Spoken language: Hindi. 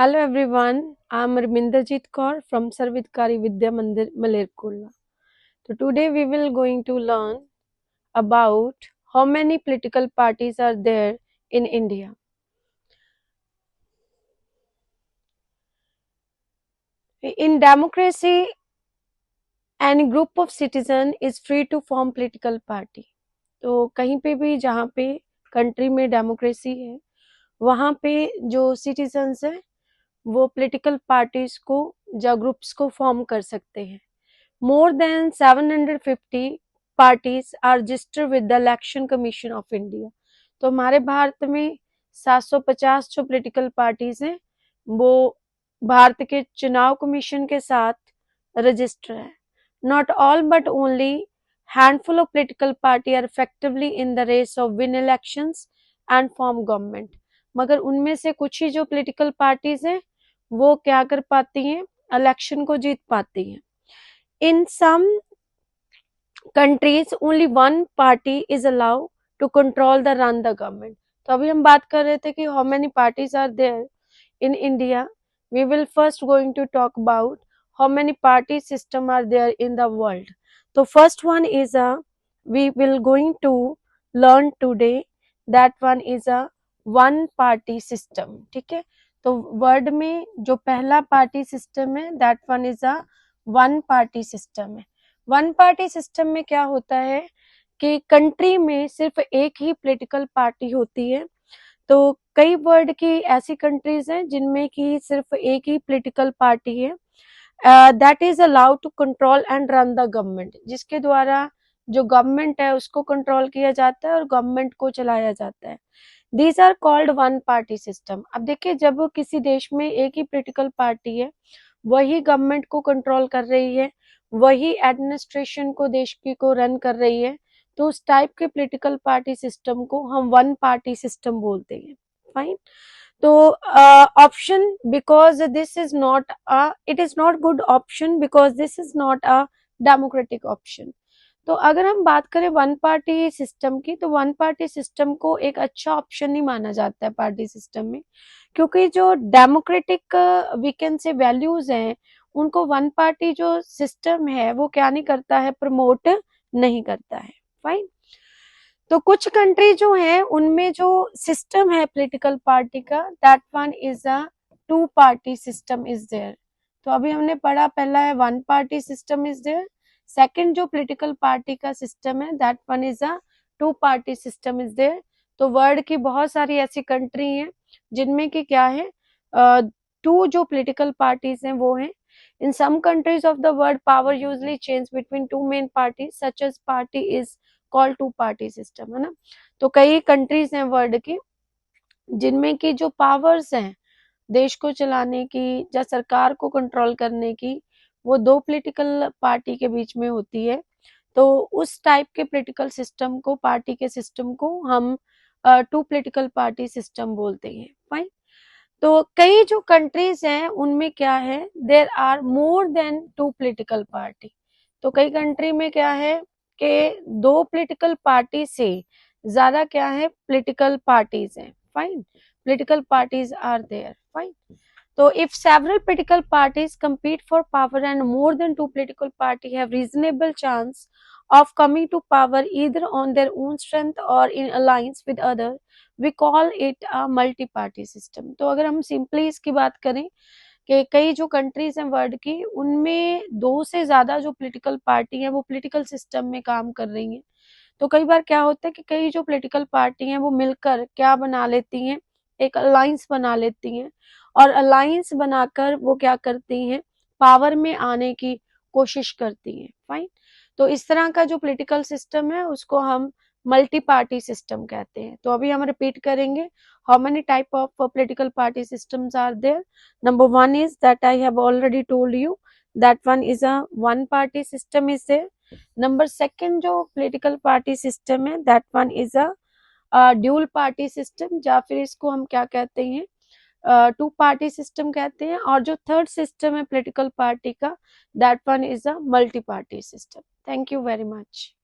Hello everyone, I am Raminderjit Kaur from Sarvidkari Vidya Mandir Malerkola. So today we will going to learn about how many political parties are there in India. In democracy, any group of citizen is free to form political party. तो कहीं पे भी जहाँ पे कंट्री में डेमोक्रेसी है वहाँ पे जो सिटीजन्स हैं वो पॉलिटिकल पार्टीज को या ग्रुप्स को फॉर्म कर सकते हैं. More than 750 parties are registered with the Election Commission of India. तो हमारे भारत में 750 जो पॉलिटिकल पार्टीज हैं वो भारत के चुनाव कमीशन के साथ रजिस्टर है. Not all but only handful of political party are effectively in the race of win elections and form government. मगर उनमें से कुछ ही जो पॉलिटिकल पार्टीज हैं वो क्या कर पाती हैं, इलेक्शन को जीत पाती हैं. In some countries only one party is allowed to control the run the government. तो अभी हम बात कर रहे थे कि how many parties are there in India. We will first going to talk about how many party system are there in the world. तो first one is we will going to learn today, that one is a one party system. ठीक है, तो वर्ड में जो पहला पार्टी सिस्टम है that one is a one party system है. वन पार्टी सिस्टम में क्या होता है कि कंट्री में सिर्फ एक ही पॉलिटिकल पार्टी होती है. तो कई वर्ल्ड की ऐसी कंट्रीज हैं जिनमें कि सिर्फ एक ही पॉलिटिकल पार्टी है that is allowed to control and run the government, जिसके द्वारा जो गवर्नमेंट है उसको कंट्रोल किया जाता है और गवर्नमेंट को चलाया जाता है. These are called one party system. अब देखिए, जब किसी देश में एक ही पॉलिटिकल पार्टी है, वही गवर्नमेंट को कंट्रोल कर रही है, वही एडमिनिस्ट्रेशन को देश की को रन कर रही है, तो उस टाइप के पॉलिटिकल पार्टी सिस्टम को हम वन पार्टी सिस्टम बोलते हैं. फाइन. तो option because this is not it is not good option because this is not a democratic option. तो अगर हम बात करें वन पार्टी सिस्टम की, तो वन पार्टी सिस्टम को एक अच्छा ऑप्शन नहीं माना जाता है पार्टी सिस्टम में, क्योंकि जो democratic we can say values हैं उनको वन पार्टी जो सिस्टम है वो क्या नहीं करता है, प्रमोट नहीं करता है. फाइन. तो कुछ कंट्री जो है उनमें जो सिस्टम है पॉलिटिकल पार्टी का, that one is a two party system is there. तो अभी हमने पढ़ा, पहला है one party system is there, second जो पॉलिटिकल पार्टी का सिस्टम है that one is a two party system is there. तो वर्ल्ड की बहुत सारी ऐसी कंट्री हैं जिनमें कि क्या है, टू जो पॉलिटिकल पार्टीज हैं वो हैं. In some countries of the world power usually change between two main parties such as party is called two party system, है ना. तो कई कंट्रीज हैं वर्ल्ड की जिनमें की जो पावर्स हैं देश को चलाने की या सरकार को कंट्रोल करने की, वो दो पॉलिटिकल पार्टी के बीच में होती है. तो उस टाइप के पॉलिटिकल सिस्टम को, पार्टी के सिस्टम को हम टू पॉलिटिकल पार्टी सिस्टम बोलते हैं. फाइन. तो कई जो कंट्रीज हैं उनमें क्या है, there are more than two political party. तो कई कंट्री में क्या है कि दो पॉलिटिकल पार्टी से ज्यादा क्या है, पॉलिटिकल पार्टीज हैं. Fine. Political parties are there. Fine. तो if several political parties compete for power and more than two political party have reasonable chance of coming to power either on their own strength or in alliance with other, we call it a multi-party system. तो अगर हम सिंपली इसकी बात करें कि कई जो कंट्रीज हैं वर्ल्ड की उनमें दो से ज्यादा जो पॉलिटिकल पार्टी है वो पॉलिटिकल सिस्टम में काम कर रही हैं, तो कई बार क्या होता है कि कई जो पॉलिटिकल पार्टी हैं वो मिलकर क्या बना लेती हैं, एक अलायंस बना लेती हैं, और अलायंस बनाकर वो क्या करती हैं, पावर में आने की कोशिश करती हैं. फाइन. तो इस तरह का जो पॉलिटिकल सिस्टम है उसको हम मल्टी पार्टी सिस्टम कहते हैं. तो अभी हम रिपीट करेंगे, how many type of political party systems are there. Number one is that I have already told you, that one is a one party system is there. Number second जो पॉलिटिकल पार्टी सिस्टम है that one is a dual party system, या फिर इसको हम क्या कहते हैं, टू पार्टी सिस्टम कहते हैं. और जो थर्ड सिस्टम है पॉलिटिकल पार्टी का, that one is a multi party system. Thank you very much.